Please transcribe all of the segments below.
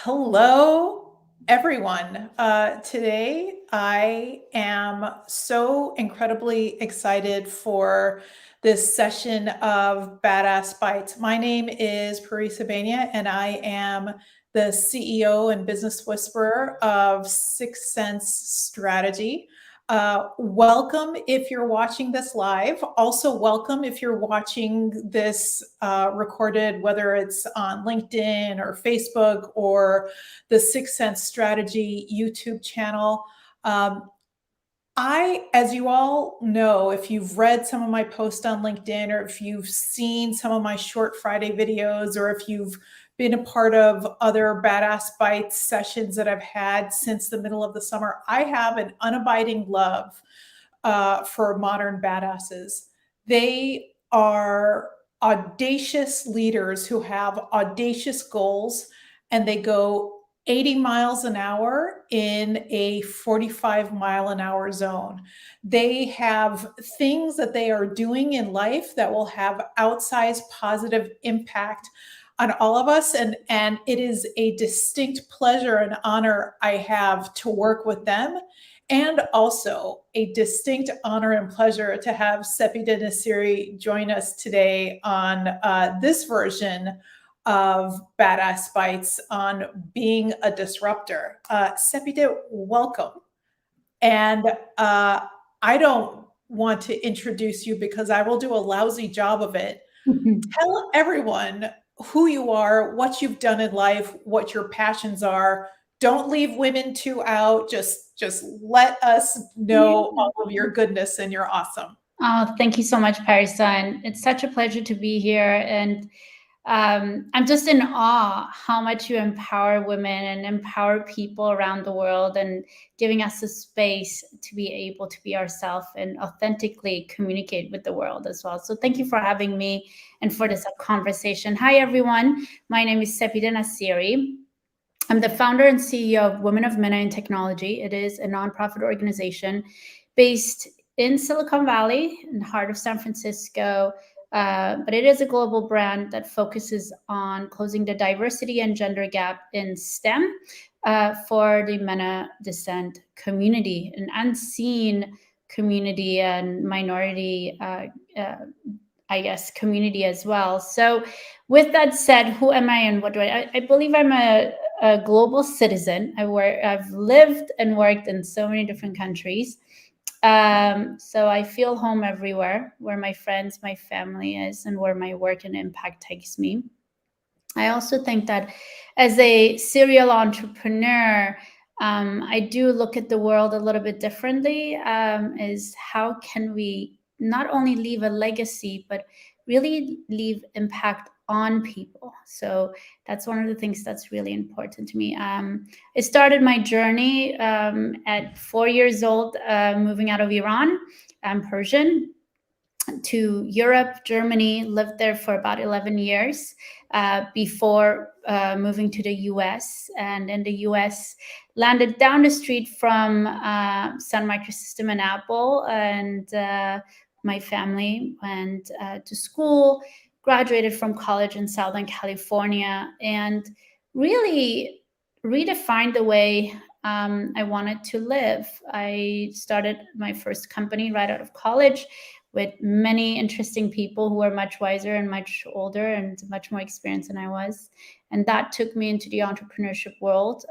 Hello, everyone. Today, I am so incredibly excited for this session of Badass Bytes. My name is Parisa Bania, and I am the CEO and business whisperer of Sixth Sense Strategy. Welcome if you're watching this live. Also, welcome if you're watching this recorded, whether it's on LinkedIn or Facebook or the Sixth Sense Strategy YouTube channel. As you all know, if you've read some of my posts on LinkedIn, or if you've seen some of my Short Friday videos, or if you've been a part of other Badass Bites sessions that I've had since the middle of the summer, I have an unabiding love for modern badasses. They are audacious leaders who have audacious goals, and they go 80 miles an hour in a 45-mile-an-hour zone. They have things that they are doing in life that will have outsized positive impact on all of us. And it is a distinct pleasure and honor I have to work with them, and also a distinct honor and pleasure to have Sepideh Nasiri join us today on this version of Badass Bytes on being a disruptor. Sepideh, welcome. And I don't want to introduce you because I will do a lousy job of it. Tell everyone who you are, what you've done in life, what your passions are. Don't leave women too out. Just let us know all of your goodness, and you're awesome. Oh, thank you so much, Parisa. And it's such a pleasure to be here. And I'm just in awe how much you empower women and empower people around the world, and giving us the space to be able to be ourselves and authentically communicate with the world as well. So thank you for having me and for this conversation. Hi, everyone. My name is Sepideh Nasiri. I'm the founder and CEO of Women of MENA in Technology. It is a nonprofit organization based in Silicon Valley, in the heart of San Francisco. But it is a global brand that focuses on closing the diversity and gender gap in STEM for the MENA descent community, an unseen community and minority, community as well. So with that said, who am I and what do I believe I'm a global citizen. I've lived and worked in so many different countries. So I feel home everywhere, where my friends, my family is, and where my work and impact takes me. I also think that as a serial entrepreneur, I do look at the world a little bit differently, is how can we not only leave a legacy, but really leave impact on people. So that's one of the things that's really important to me. I started my journey at 4 years old, moving out of Iran. I'm Persian, to Europe, Germany, lived there for about 11 years before moving to the US. And in the US, landed down the street from Sun Microsystem and Apple, and my family went to school, graduated from college in Southern California, and really redefined the way I wanted to live. I started my first company right out of college with many interesting people who were much wiser and much older and much more experienced than I was. And that took me into the entrepreneurship world,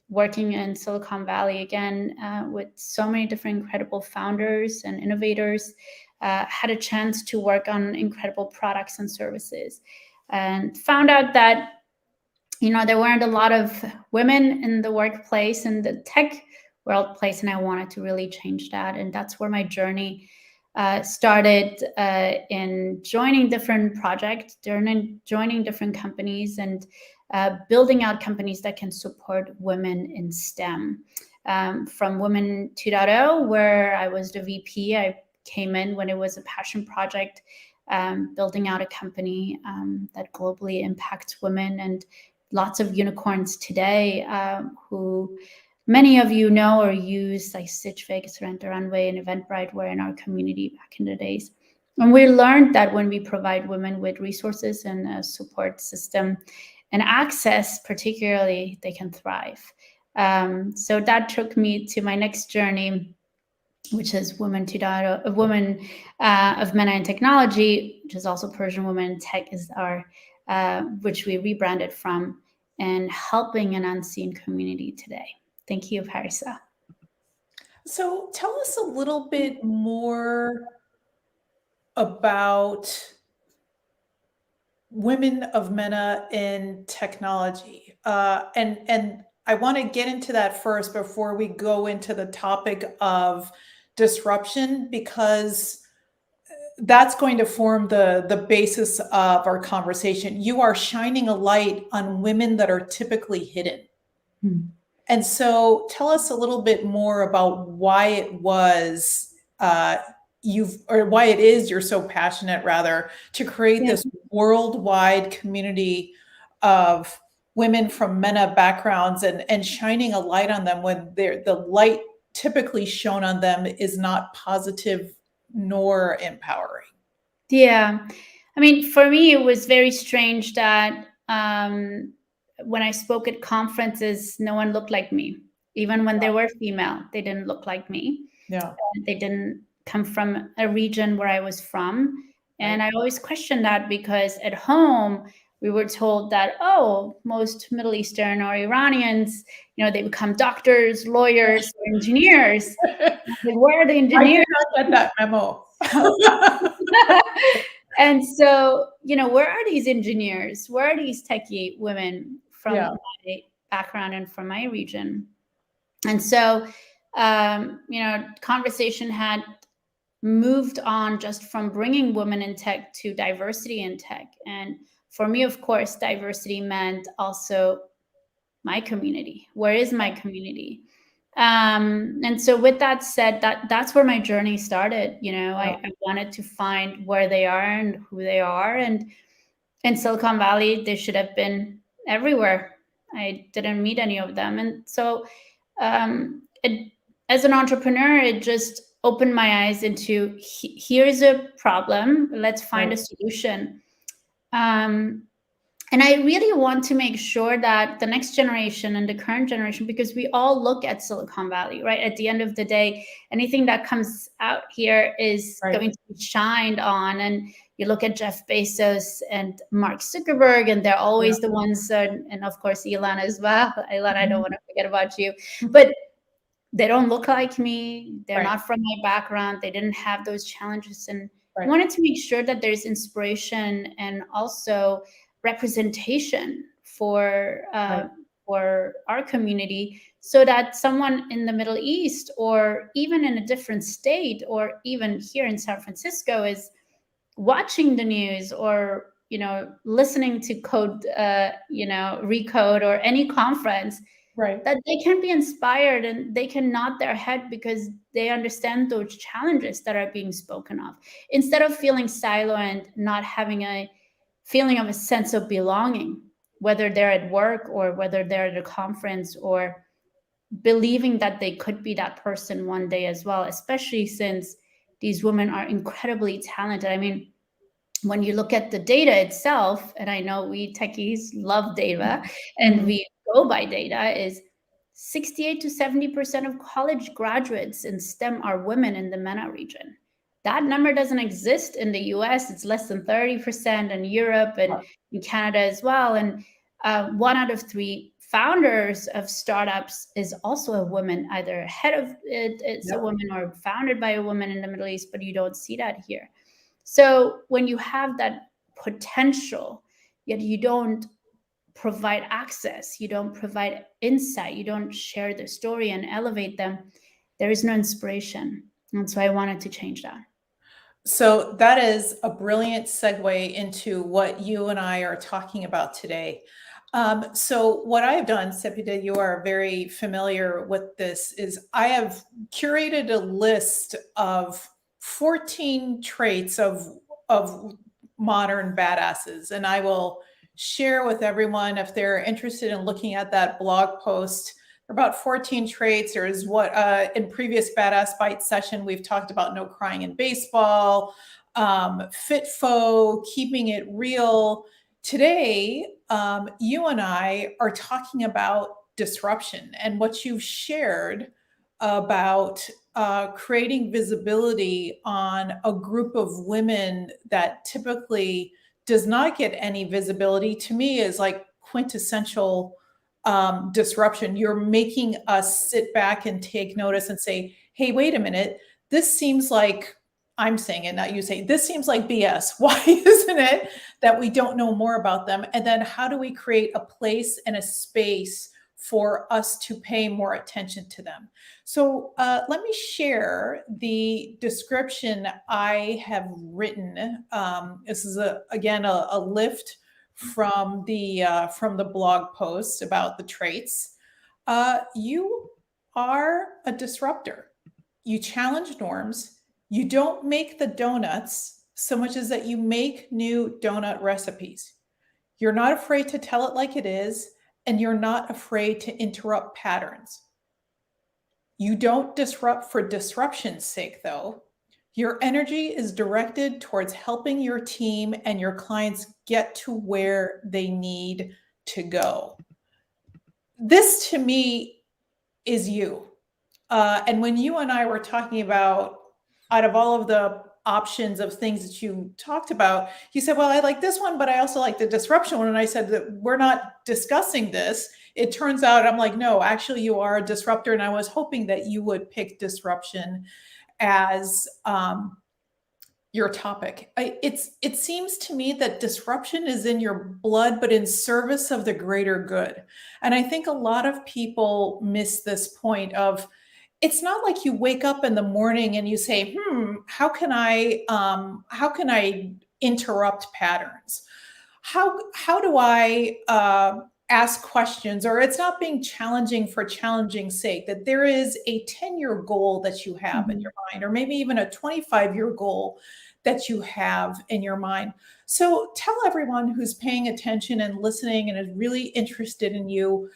working in Silicon Valley again with so many different incredible founders and innovators. Had a chance to work on incredible products and services, and found out that there weren't a lot of women in the workplace, in the tech workplace, and I wanted to really change that. And that's where my journey started, in joining different projects, joining different companies, and building out companies that can support women in STEM. From Women 2.0, where I was the VP, I came in when it was a passion project, building out a company that globally impacts women, and lots of unicorns today who many of you know or use, like Stitch Fix, Rent the Runway, and Eventbrite were in our community back in the days. And we learned that when we provide women with resources and a support system, and access, particularly, they can thrive. So that took me to my next journey, which is Women 2.0, Women of MENA in Technology, which is also Persian Women in Tech, is our, which we rebranded from, and helping an unseen community today. Thank you, Parisa. So tell us a little bit more about Women of MENA in Technology. And I want to get into that first before we go into the topic of disruption, because that's going to form the basis of our conversation. You are shining a light on women that are typically hidden. And so tell us a little bit more about why it was why it is you're so passionate, rather, to create this worldwide community of women from MENA backgrounds and shining a light on them when the light typically shown on them is not positive nor empowering. Yeah. I mean, for me, it was very strange that when I spoke at conferences, no one looked like me. Even when they were female, they didn't look like me. Yeah. They didn't come from a region where I was from. And I always questioned that, because at home, we were told that, oh, most Middle Eastern or Iranians, they become doctors, lawyers, or engineers. Like, where are the engineers? I did not get that memo. And so, where are these engineers? Where are these techie women from my background and from my region? And so, conversation had moved on just from bringing women in tech to diversity in tech. And for me, of course, diversity meant also my community. Where is my community? And so with that said, that's where my journey started. I wanted to find where they are and who they are. And in Silicon Valley, they should have been everywhere. I didn't meet any of them. And so as an entrepreneur, it just opened my eyes into, here's a problem. Let's find a solution. And I really want to make sure that the next generation and the current generation, because we all look at Silicon Valley, right? At the end of the day, anything that comes out here is going to be shined on. And you look at Jeff Bezos and Mark Zuckerberg, and they're always the ones, and of course, Elon as well. Elon, I don't want to forget about you. But they don't look like me. They're not from my background. They didn't have those challenges. And I wanted to make sure that there's inspiration and also representation for our community, so that someone in the Middle East, or even in a different state, or even here in San Francisco, is watching the news, or listening to Recode, or any conference, that they can be inspired and they can nod their head because they understand those challenges that are being spoken of, instead of feeling siloed and not having a feeling of a sense of belonging, whether they're at work or whether they're at a conference, or believing that they could be that person one day as well, especially since these women are incredibly talented. I mean, when you look at the data itself, and I know we techies love data, and we go by data, is 68 to 70% of college graduates in STEM are women in the MENA region. That number doesn't exist in the US. It's less than 30% in Europe and in Canada as well. And 1 out of 3 founders of startups is also a woman, either head of it's a woman or founded by a woman in the Middle East, but you don't see that here. So when you have that potential, yet you don't provide access, you don't provide insight, you don't share the story and elevate them, there is no inspiration. And so I wanted to change that. So that is a brilliant segue into what you and I are talking about today. So what I have done, Sepideh, you are very familiar with this, is I have curated a list of 14 traits of modern badasses, and I will share with everyone if they're interested in looking at that blog post. About 14 traits. There's what in previous Badass Bytes session, we've talked about no crying in baseball, fitfo, keeping it real, Today, you and I are talking about disruption and what you've shared about creating visibility on a group of women that typically does not get any visibility, to me is like quintessential disruption. You're making us sit back and take notice and say, hey, wait a minute, this seems like, I'm saying it, not you saying, this seems like BS. Why isn't it that we don't know more about them? And then how do we create a place and a space for us to pay more attention to them? So let me share the description I have written. This is again a lift from the blog post about the traits. You are a disruptor. You challenge norms. You don't make the donuts so much as that you make new donut recipes. You're not afraid to tell it like it is, and you're not afraid to interrupt patterns. You don't disrupt for disruption's sake, though. Your energy is directed towards helping your team and your clients get to where they need to go. This to me is you. And when you and I were talking about, out of all of the options of things that you talked about, you said, well, I like this one, but I also like the disruption one. And I said that we're not discussing this. It turns out I'm like, no, actually you are a disruptor. And I was hoping that you would pick disruption as your topic. It seems to me that disruption is in your blood, but in service of the greater good. And I think a lot of people miss this point of, it's not like you wake up in the morning and you say, how can I interrupt patterns? How do I ask questions? Or it's not being challenging for challenging's sake, that there is a 10-year goal that you have in your mind, or maybe even a 25-year goal that you have in your mind. So tell everyone who's paying attention and listening and is really interested in you,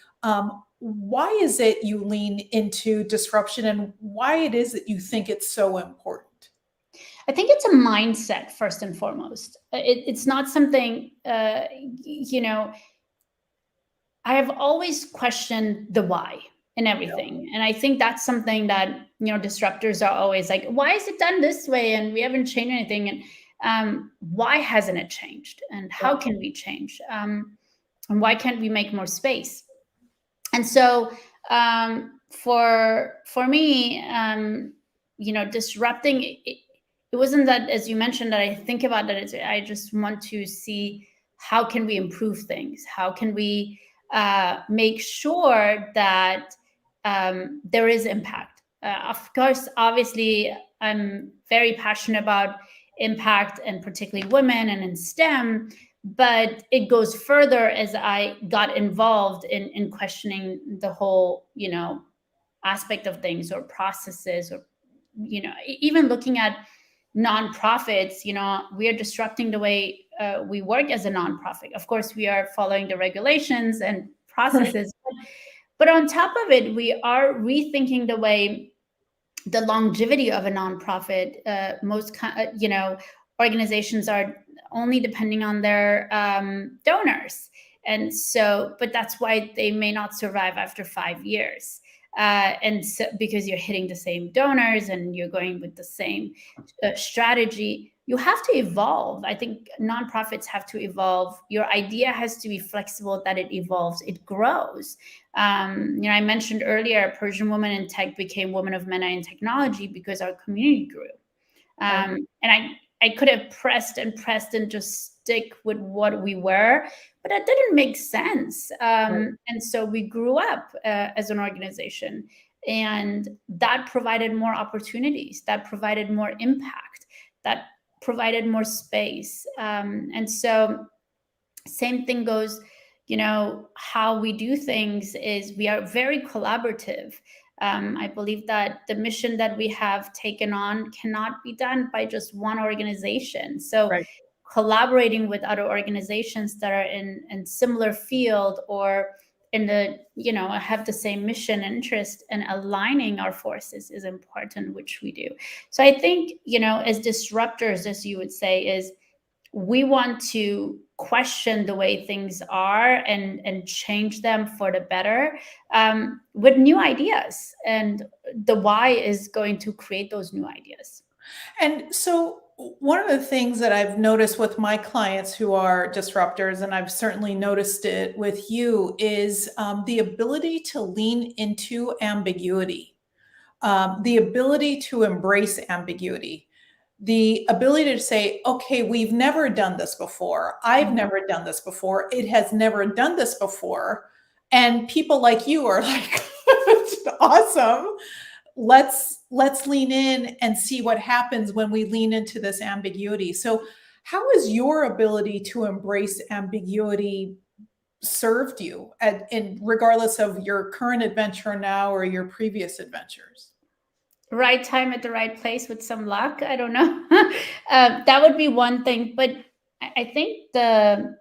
why is it you lean into disruption and why it is that you think it's so important? I think it's a mindset first and foremost. It's not something, I have always questioned the why in everything. Yeah. And I think that's something that, disruptors are always like, why is it done this way? And we haven't changed anything. And why hasn't it changed? And how can we change? And why can't we make more space? And so for me, disrupting, it wasn't that, as you mentioned, that I think about that. I just want to see how can we improve things? How can we make sure that there is impact? Of course, obviously, I'm very passionate about impact, and particularly women and in STEM. But it goes further as I got involved in questioning the whole, aspect of things or processes, or, even looking at nonprofits. We are disrupting the way we work as a nonprofit. Of course, we are following the regulations and processes, but on top of it, we are rethinking the way the longevity of a nonprofit. Most, organizations are only depending on their donors. And so, but that's why they may not survive after 5 years. And so, because you're hitting the same donors and you're going with the same strategy, you have to evolve. I think nonprofits have to evolve. Your idea has to be flexible, that it evolves, it grows. I mentioned earlier, Persian Women in Tech became Women of MENA in Technology because our community grew. And I could have pressed and just stick with what we were, but that didn't make sense. And so we grew up as an organization, and that provided more opportunities, that provided more impact, that provided more space. And so same thing goes, how we do things is we are very collaborative. I believe that the mission that we have taken on cannot be done by just one organization. So collaborating with other organizations that are in similar field, or in the, have the same mission and interest, and aligning our forces is important, which we do. So I think, as disruptors, as you would say, is we want to question the way things are and change them for the better, with new ideas. And the why is going to create those new ideas. And so, one of the things that I've noticed with my clients who are disruptors, and I've certainly noticed it with you, is the ability to lean into ambiguity, the ability to embrace ambiguity, the ability to say, okay, we've never done this before. I've never done this before. It has never done this before. And people like you are like, awesome. Let's lean in and see what happens when we lean into this ambiguity. So how has your ability to embrace ambiguity served you in regardless of your current adventure now or your previous adventures? Right time at the right place with some luck. I don't know. That would be one thing, but I think the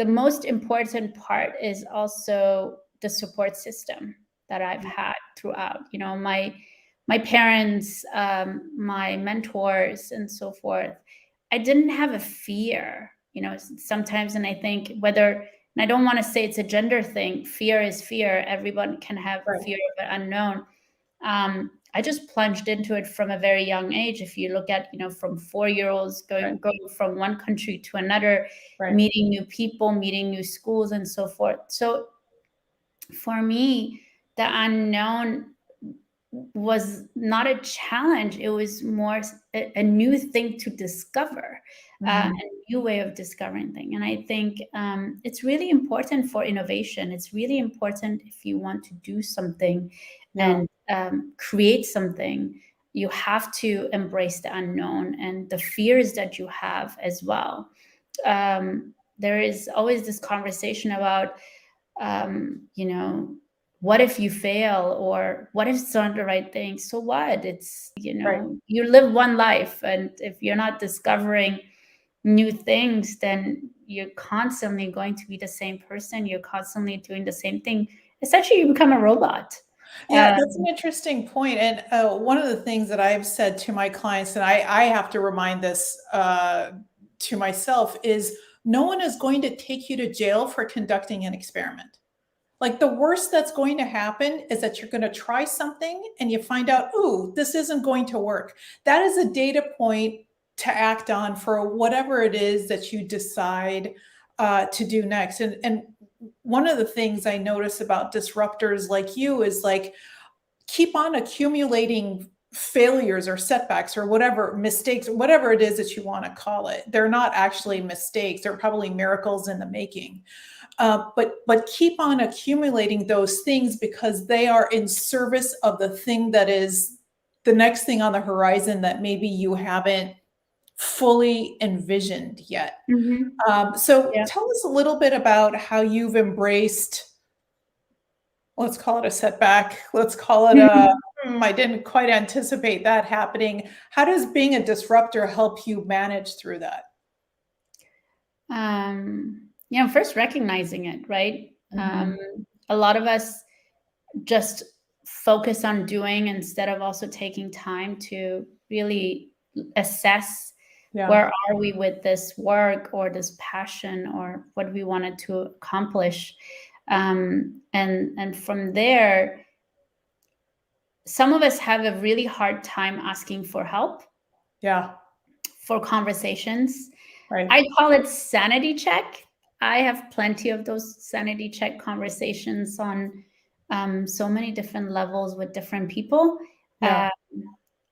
most important part is also the support system that I've had throughout. You know, my parents, my mentors, and so forth. I didn't have a fear. You know, sometimes, and I think whether, and I don't want to say it's a gender thing. Fear is fear. Everyone can have Right. fear of the unknown. I just plunged into it from a very young age. If you look at, you know, from 4-year-olds going from one country to another, Right. meeting new people, meeting new schools, and so forth. So for me, the unknown was not a challenge. It was more a new thing to discover, a new way of discovering things. And I think it's really important for innovation. It's really important if you want to do something and create something, you have to embrace the unknown and the fears that you have as well. There is always this conversation about, you know, what if you fail, or what if it's not the right thing? So what? It's, you know, you live one life, and if you're not discovering new things, then you're constantly going to be the same person. You're constantly doing the same thing. Essentially, you become a robot. Yeah, that's an interesting point. And one of the things that I've said to my clients, and I have to remind this to myself, is no one is going to take you to jail for conducting an experiment. Like, the worst that's going to happen is that you're going to try something and you find out, ooh, this isn't going to work. That is a data point to act on for whatever it is that you decide to do next. And one of the things I notice about disruptors like you is like, keep on accumulating failures or setbacks or whatever, mistakes, whatever it is that you want to call it. They're not actually mistakes. They're probably miracles in the making. But keep on accumulating those things because they are in service of the thing that is the next thing on the horizon that maybe you haven't fully envisioned yet. So tell us a little bit about how you've embraced, let's call it a setback. Let's call it I didn't quite anticipate that happening. How does being a disruptor help you manage through that? You know, first recognizing it, right? A lot of us just focus on doing instead of also taking time to really assess where are we with this work or this passion or what we wanted to accomplish. And from there, some of us have a really hard time asking for help. For conversations. I call it sanity check. I have plenty of those sanity check conversations on so many different levels with different people.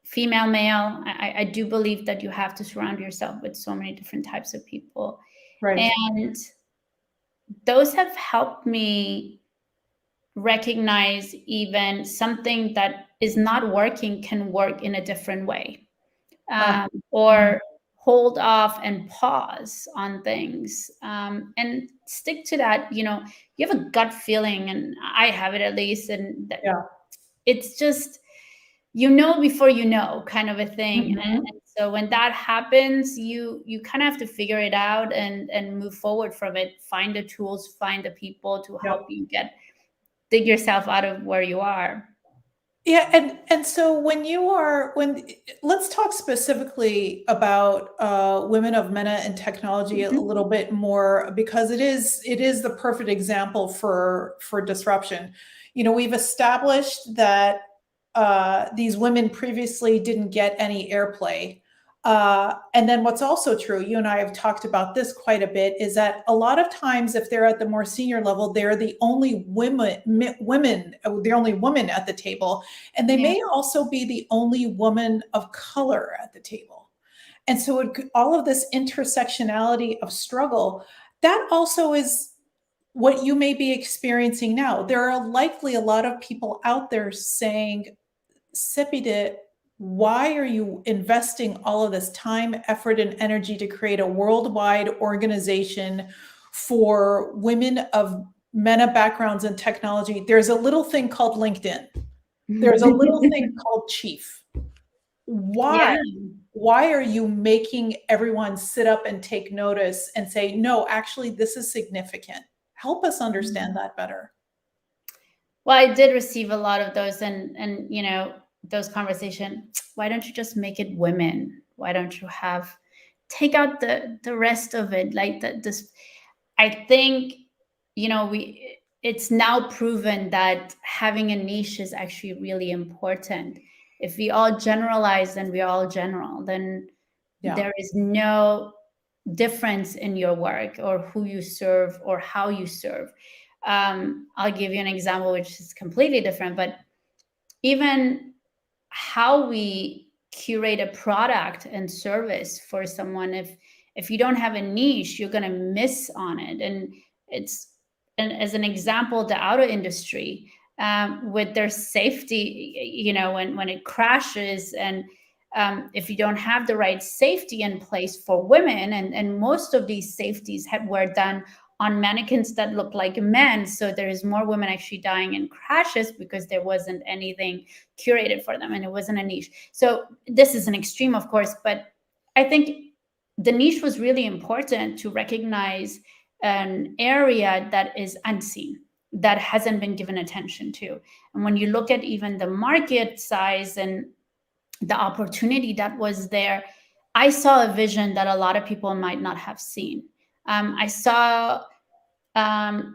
Female, male. I do believe that you have to surround yourself with so many different types of people. And those have helped me recognize even something that is not working can work in a different way. Or hold off and pause on things, and stick to that. You know, you have a gut feeling, and I have it at least, and it's just, you know, before you know, kind of a thing. And so when that happens, you kind of have to figure it out and move forward from it. Find the tools, find the people to help you dig yourself out of where you are. Yeah, and so let's talk specifically about women of MENA and technology a Mhm. little bit more, because it is the perfect example for disruption. We've established that these women previously didn't get any airplay. And then what's also true, you and I have talked about this quite a bit, is that a lot of times if they're at the more senior level, they're the only the only woman at the table, and they Yeah. may also be the only woman of color at the table. And so all of this intersectionality of struggle, that also is what you may be experiencing now. There are likely a lot of people out there saying, Sepideh, why are you investing all of this time, effort, and energy to create a worldwide organization for women of MENA backgrounds in technology? There's a little thing called LinkedIn. There's a little thing called Chief. Why? Yeah. Why are you making everyone sit up and take notice and say, no, actually, this is significant? Help us understand that better. Well, I did receive a lot of those, and those conversations. Why don't you just make it women? Why don't you take out the rest of it? Like that. This, I think, we it's now proven that having a niche is actually really important. If we all generalize and we all general, then Yeah. there is no difference in your work or who you serve or how you serve. I'll give you an example, which is completely different, but even how we curate a product and service for someone, if you don't have a niche, you're going to miss on it. And as an example, the auto industry, with their safety, when it crashes, and if you don't have the right safety in place for women, and most of these safeties were done on mannequins that look like men, so there is more women actually dying in crashes because there wasn't anything curated for them and it wasn't a niche. So this is an extreme, of course, but I think the niche was really important to recognize an area that is unseen, that hasn't been given attention to. And when you look at even the market size and the opportunity that was there, I saw a vision that a lot of people might not have seen. I saw,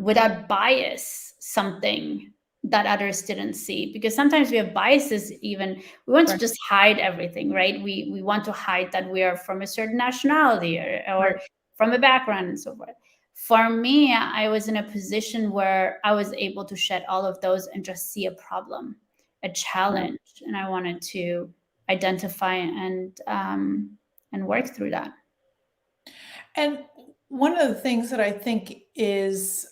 without bias, something that others didn't see, because sometimes we have biases. Even we want to Right. just hide everything, right? We want to hide that we are from a certain nationality, or from a background and so forth. For me, I was in a position where I was able to shed all of those and just see a problem, a challenge, and I wanted to identify and work through that. And one of the things that I think is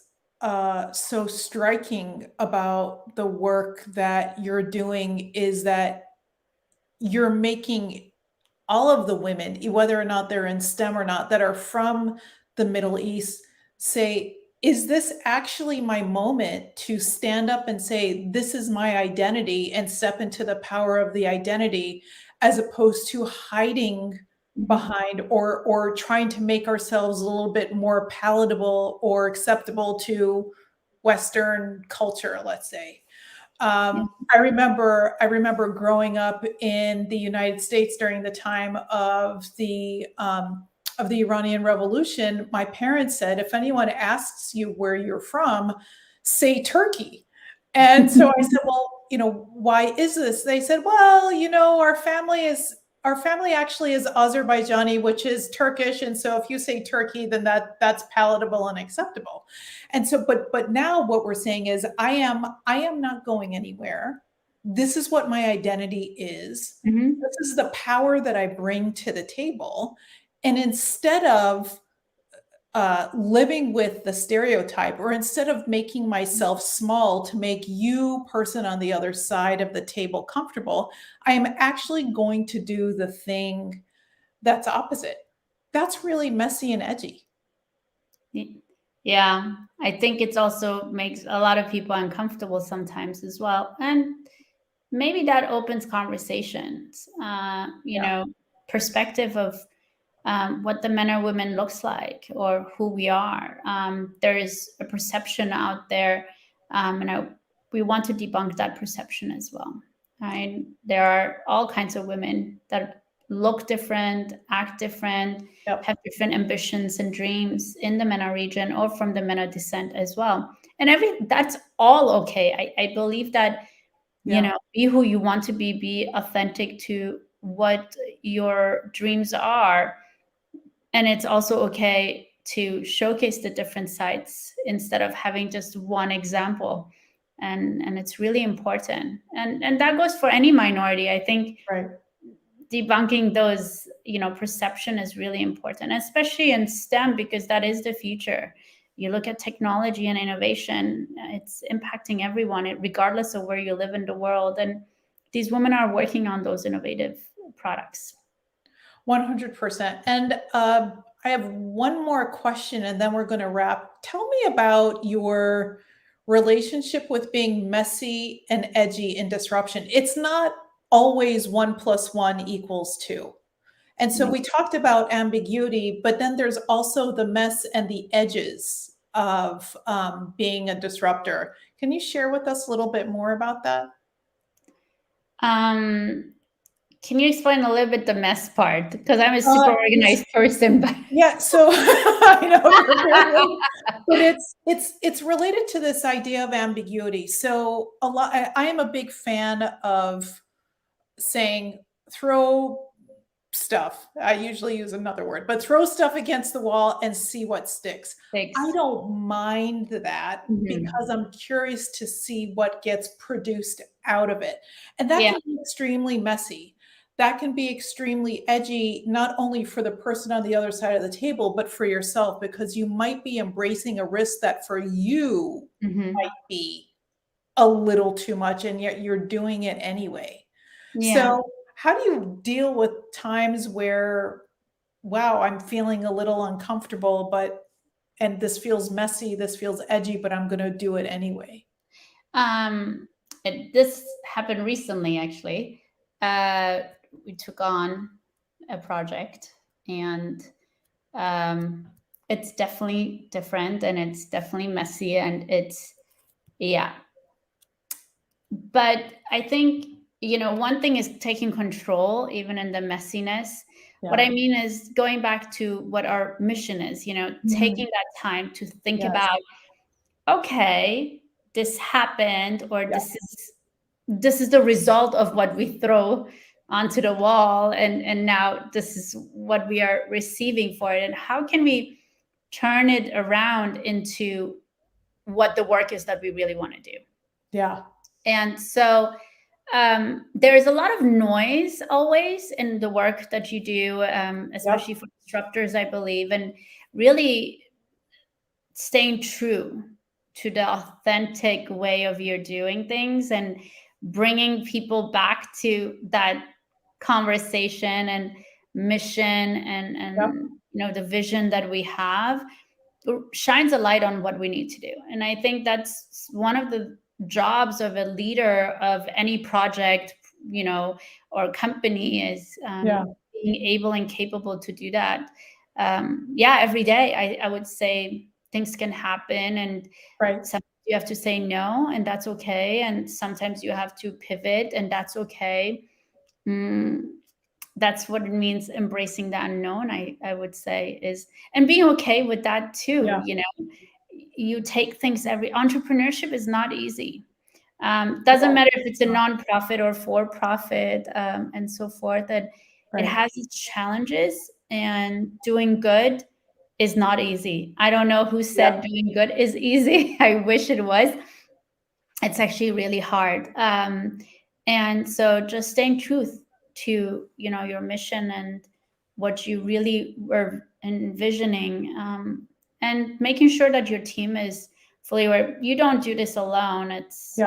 so striking about the work that you're doing is that you're making all of the women, whether or not they're in STEM or not, that are from the Middle East, say, is this actually my moment to stand up and say, this is my identity, and step into the power of the identity, as opposed to hiding behind or trying to make ourselves a little bit more palatable or acceptable to Western culture, let's say. Yeah. I remember growing up in the United States during the time of the Iranian Revolution. My parents said, if anyone asks you where you're from, say Turkey. And so I said, well, why is this? They said, well, our family actually is Azerbaijani, which is Turkish, and so if you say Turkey, then that's palatable and acceptable. And so, but now what we're saying is, I am not going anywhere. This is what my identity is. Mhm. This is the power that I bring to the table. And instead of living with the stereotype, or instead of making myself small to make you, person on the other side of the table, comfortable, I am actually going to do the thing that's opposite. That's really messy and edgy. Yeah, I think it's also makes a lot of people uncomfortable sometimes as well. And maybe that opens conversations, Yeah. perspective of what the men or women looks like, or who we are. There is a perception out there, and we want to debunk that perception as well. There are all kinds of women that look different, act different, Yep. have different ambitions and dreams in the MENA region or from the MENA descent as well. And that's all okay. I believe that, be who you want to be authentic to what your dreams are. And it's also okay to showcase the different sides instead of having just one example. And it's really important. And that goes for any minority. I think Right. debunking those, perception is really important, especially in STEM, because that is the future. You look at technology and innovation, it's impacting everyone, regardless of where you live in the world. And these women are working on those innovative products. 100%. And I have one more question and then we're going to wrap. Tell me about your relationship with being messy and edgy in disruption. It's not always 1 + 1 = 2. And so we talked about ambiguity, but then there's also the mess and the edges of being a disruptor. Can you share with us a little bit more about that? Can you explain a little bit the mess part? Because I'm a super organized person. But yeah, so I know, but it's related to this idea of ambiguity. So I am a big fan of saying throw stuff. I usually use another word, but throw stuff against the wall and see what sticks. I don't mind that because I'm curious to see what gets produced out of it. And that can be extremely messy. That can be extremely edgy, not only for the person on the other side of the table, but for yourself, because you might be embracing a risk that for you might be a little too much, and yet you're doing it anyway. So how do you deal with times where, wow, I'm feeling a little uncomfortable, and this feels messy, this feels edgy, but I'm going to do it anyway? This happened recently, actually. We took on a project, and it's definitely different, and it's definitely messy, and but I think, one thing is taking control even in the messiness. What I mean is going back to what our mission is, taking that time to think about, okay, this happened, or this is the result of what we throw onto the wall, and now this is what we are receiving for it, and how can we turn it around into what the work is that we really want to do. And so there is a lot of noise always in the work that you do, especially for disruptors, I believe, and really staying true to the authentic way of your doing things and bringing people back to that conversation and mission and the vision that we have shines a light on what we need to do. And I think that's one of the jobs of a leader of any project, or company, is being able and capable to do that. Every day I would say things can happen, and sometimes you have to say no, and that's okay. And sometimes you have to pivot, and that's okay. That's what it means, embracing the unknown, I would say, is, and being okay with that too. You take things, entrepreneurship is not easy. Doesn't matter if it's a nonprofit or for-profit, and so forth, that it has its challenges, and doing good is not easy. I don't know who said doing good is easy. I wish it was. It's actually really hard. And so just staying true to, your mission and what you really were envisioning, and making sure that your team is fully aware. You don't do this alone. It's,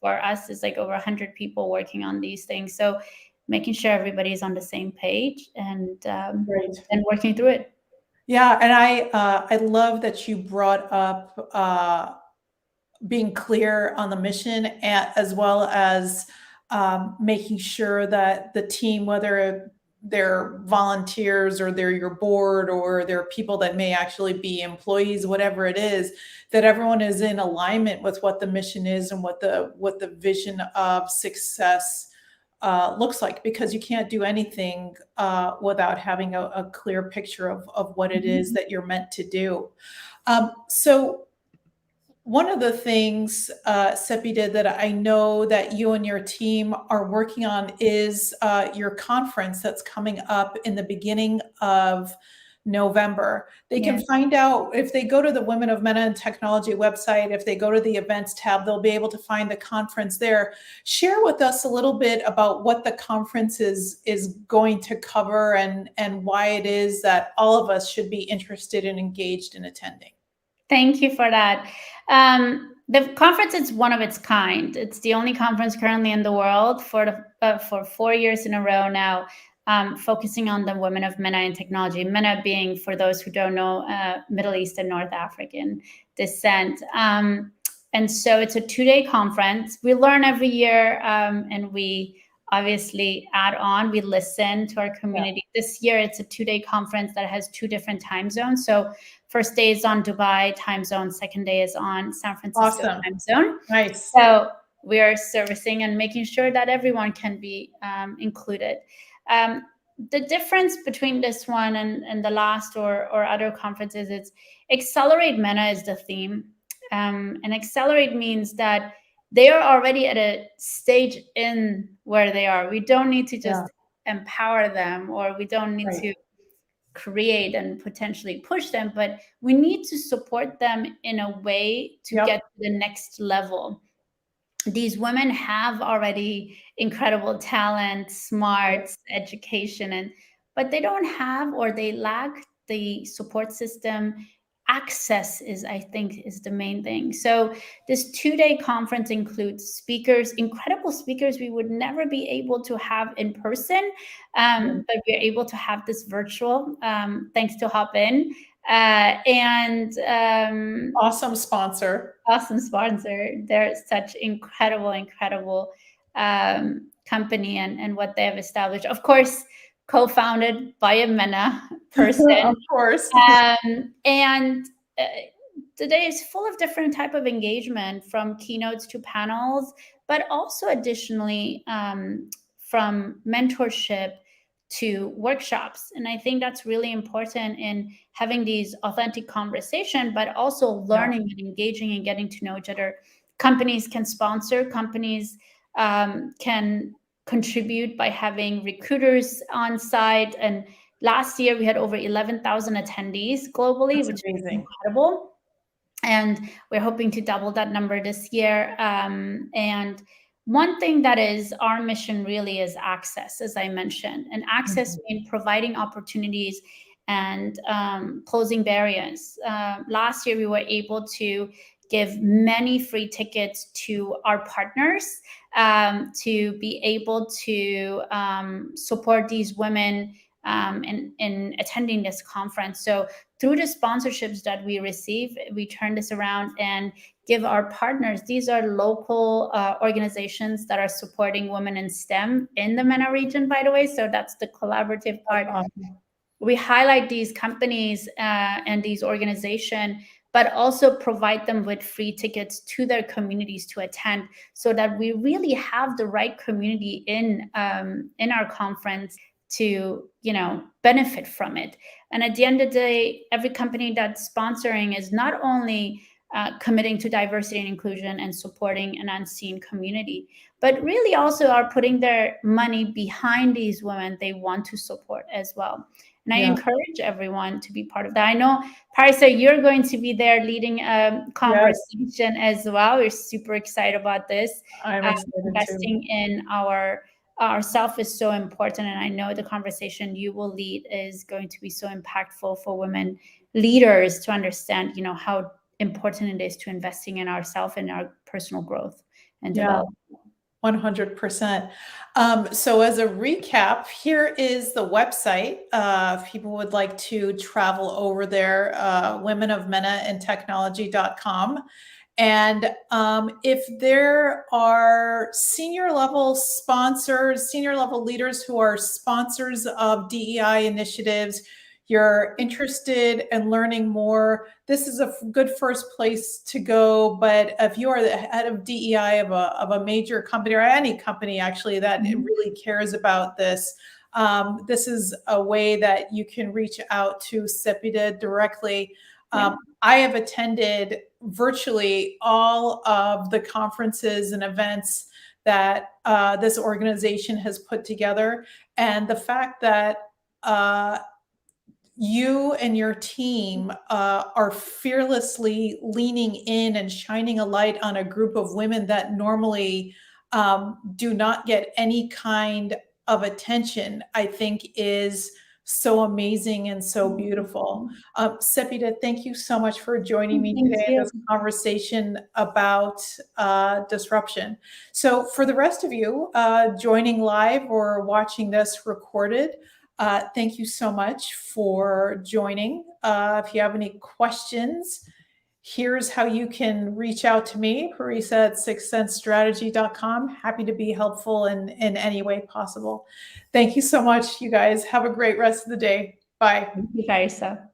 for us, it's like over 100 people working on these things. So making sure everybody's on the same page and working through it. Yeah. And I love that you brought up being clear on the mission, as well as making sure that the team, whether they're volunteers or they're your board or they're people that may actually be employees, whatever it is, that everyone is in alignment with what the mission is and what the vision of success looks like, because you can't do anything without having a clear picture of what it is that you're meant to do. So one of the things, Sepideh, that I know that you and your team are working on is your conference that's coming up in the beginning of November. They can find out, if they go to the Women of MENA and Technology website, if they go to the events tab, they'll be able to find the conference there. Share with us a little bit about what the conference is going to cover, and why it is that all of us should be interested and engaged in attending. Thank you for that. The conference is one of its kind. It's the only conference currently in the world for 4 years in a row now, focusing on the women of MENA and technology. MENA being, for those who don't know, Middle East and North African descent. And so it's a 2-day conference. We learn every year, and we obviously add on. We listen to our community. This year, it's a 2-day conference that has 2 different time zones. So first day is on Dubai time zone. Second day is on San Francisco time zone. Nice. So we are servicing and making sure that everyone can be included. The difference between this one and the last or other conferences, it's Accelerate MENA is the theme. And Accelerate means that they are already at a stage in where they are. We don't need to just empower them, or we don't need to create and potentially push them, but we need to support them in a way to get to the next level. These women have already incredible talent, smarts, education, but they don't have, or they lack the support system. Access is, I think, is the main thing. So this 2-day conference includes speakers, incredible speakers we would never be able to have in person, but we're able to have this virtual, thanks to Hopin. And awesome sponsor. Awesome sponsor. They're such incredible company and what they have established. Of course, co-founded by a MENA person. Of course. And today is full of different type of engagement, from keynotes to panels, but also additionally from mentorship to workshops. And I think that's really important in having these authentic conversation, but also learning and engaging and getting to know each other. Companies can sponsor, companies can contribute by having recruiters on site. And last year we had over 11,000 attendees globally, That's which amazing. is incredible. And we're hoping to double that number this year. And one thing that is our mission really is access, as I mentioned. And access means providing opportunities and closing barriers. Last year, we were able to give many free tickets to our partners to be able to support these women in attending this conference. So through the sponsorships that we receive, we turn this around and give our partners, these are local organizations that are supporting women in STEM in the MENA region, by the way. So that's the collaborative part. We highlight these companies and these organizations, but also provide them with free tickets to their communities to attend, so that we really have the right community in our conference to, you know, benefit from it. And at the end of the day, every company that's sponsoring is not only committing to diversity and inclusion and supporting an unseen community, but really also are putting their money behind these women they want to support as well. And I encourage everyone to be part of that. I know, Parisa, you're going to be there leading a conversation as well. We're super excited about this. I'm excited investing in ourself is so important, and I know the conversation you will lead is going to be so impactful for women leaders to understand, you know, how important it is to investing in ourselves and our personal growth and development. 100%. So as a recap, here is the website. If people would like to travel over there, womenofmenatandtechnology.com. And if there are senior level sponsors, senior level leaders who are sponsors of DEI initiatives, you're interested in learning more, this is a good first place to go. But if you are the head of DEI of a major company, or any company actually that really cares about this, this is a way that you can reach out to Sepideh directly. I have attended virtually all of the conferences and events that this organization has put together. And the fact that you and your team are fearlessly leaning in and shining a light on a group of women that normally do not get any kind of attention, I think is so amazing and so beautiful. Sepideh, thank you so much for joining me today in this conversation about disruption. So for the rest of you joining live or watching this recorded, thank you so much for joining. If you have any questions, here's how you can reach out to me, Parisa at sixthsensestrategy.com. Happy to be helpful in any way possible. Thank you so much, you guys. Have a great rest of the day. Bye. Thank you, Parisa.